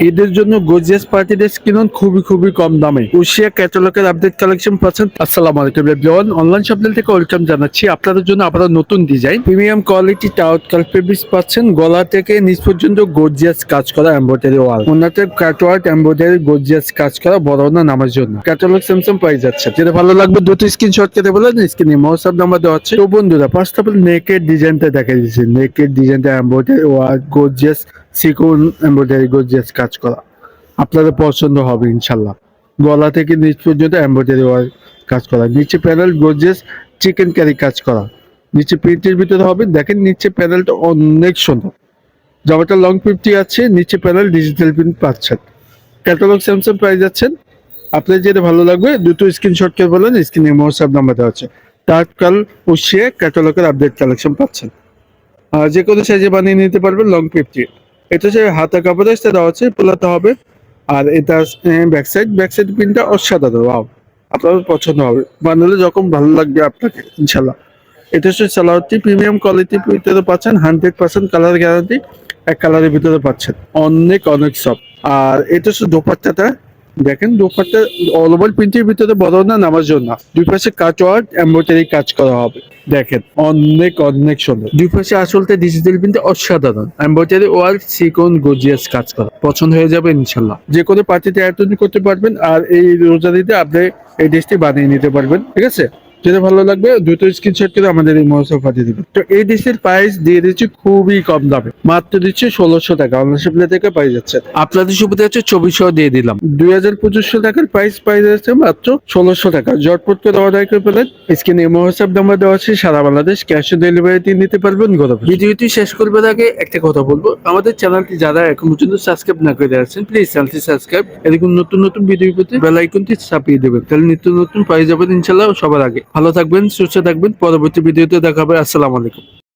ঈদের জন্য gorgeous party dress কিনুন খুবই কম দামে। উশিয়া ক্যাটালগের আপডেট কালেকশন পাচ্ছেন। আসসালামু আলাইকুম এভরিওয়ান, অনলাইন শপিং থেকে ওয়েলকাম জানাচ্ছি আপনাদের জন্য। আবারও নতুন ডিজাইন প্রিমিয়াম কোয়ালিটি টাউটকাল ফেব্রিক্স পাচ্ছেন। গলা থেকে নিচ পর্যন্ত গর্জিয়াস কাজ করা এমব্রয়ডারি ওয়াল, ওনাতে কাটওয়ার্ক এমব্রয়ডারি গর্জিয়াস কাজ করা বড় না নামার জন্য ক্যাটালগ স্যামসাং পাই যাচ্ছে। যেটা ভালো লাগবে দ্রুত স্ক্রিনশট কেটে বলেন, স্ক্রিনে হোয়াটসঅ্যাপ নাম্বার দেওয়া আছে। তো বন্ধুরা, ফার্স্ট অফ অল নেকের ডিজাইনটা দেখা দিচ্ছি। নেকের ডিজাইনটা এমব্রয়ডারি ওয়াল গর্জিয়াস সিকোয়েন্স এমব্রয়ডারি গর্জিয়াস কাজ করা, আপনাদের পছন্দ হবে ইনশাল্লাহ। গলা থেকে নিচ পর্যন্ত এমব্রয়ডারি ওয়ার্ক কাজ করা, নিচে প্যানেল গর্জিয়াস চিকেন কারি কাজ করা, নিচে প্রিন্টের ভিতরে হবে। দেখেন নিচে প্যানেলটা অনেক সুন্দর, জামাটা লং 50 আছে, নিচে প্যানেল ডিজিটাল প্রিন্ট পাচ্ছেন। ক্যাটালগ স্যামসাং প্রাইস যাচ্ছেন। আপনার যেটা ভালো লাগবে দুটো স্ক্রিনশট করে বলেন, স্ক্রিনে হোয়াটসঅ্যাপ নাম্বার দেওয়া আছে। টাটকাল উশিয়ে ক্যাটালগের আপডেট কালেকশন পাচ্ছেন। যে কোনো সাইজে বানিয়ে নিতে পারবেন। লং 50, এটা হচ্ছে হাতা কাপড় আসতে দেওয়া আছে, পোলাতে হবে। আর এটা ব্যাক সাইড প্রিন্টটা অসাধারণ, ওয়াও, আপনার পছন্দ হবে। বানালে যখন ভালো লাগবে আপনাকে ইনশাল্লাহ। এটা হচ্ছে সালোয়ারটি প্রিমিয়াম কোয়ালিটির ভিতরে পাচ্ছেন, 100% কালার গ্যারান্টি, এক কালারের ভিতরে পাচ্ছেন। অনেক সফট। আর এটা হচ্ছে দোপাট্টাটা, দেখেন দোপাট্টা অল ওভার প্রিন্টের ভিতরে বড় না নামার জন্য, দুই পাশে কাট ওয়ার্ক এমব্রয়ডারি কাজ করা হবে। দেখেন অনেক সুন্দর। দুই পাশে আসলতে ডিজিটাল প্রিন্টে অসাধারণ এমব্রয়ডারি ওয়ার্ক সিকোন গর্জিয়াস কাজ করা, পছন্দ হয়ে যাবে ইনশাল্লাহ। যে কোনো পার্টিতে অ্যাটেন্ড করতে পারবেন। আর এই রোজারিতে আপনি এই ড্রেসটি বানিয়ে নিতে পারবেন, ঠিক আছে। যেটা ভালো লাগবে দ্রুত স্ক্রিনশট করে আমাদের এই মহোৎসব পাঠিয়ে দিবেন। তো এই ডিশের প্রাইস দিয়ে দিচ্ছি খুবই কম দামে, মাত্র দিচ্ছি 1600 টাকা। অনলাইন শপিং থেকে পাই যাচ্ছে। আপনাদের সুবিধা হচ্ছে 2400 দিয়ে দিলাম। 2500 টাকার প্রাইস পাই যাচ্ছে মাত্র 1600 টাকা। জটপট করে অর্ডার করে ফেলেন। স্ক্রিনে মহোৎসব নাম্বার দেওয়া আছে, সারা বাংলাদেশ ক্যাশ অন ডেলিভারিতে নিতে পারবেন। ভিডিওটি শেষ করবার আগে একটা কথা বলবো, আমাদের চ্যানেলটি যারা এখন পর্যন্ত সাবস্ক্রাইব না করে আছেন, প্লিজ চ্যানেলটি সাবস্ক্রাইব, এরকম নতুন ভিডিও পেতে বেল আইকনটি চাপিয়ে দেবেন, তাহলে নিত্য নতুন পাই যাবেন ইনশাল্লাহ সবার আগে। ভালো থাকবেন, সুস্থ থাকবেন। পরবর্তী ভিডিওতে দেখা হবে। আসসালামু আলাইকুম।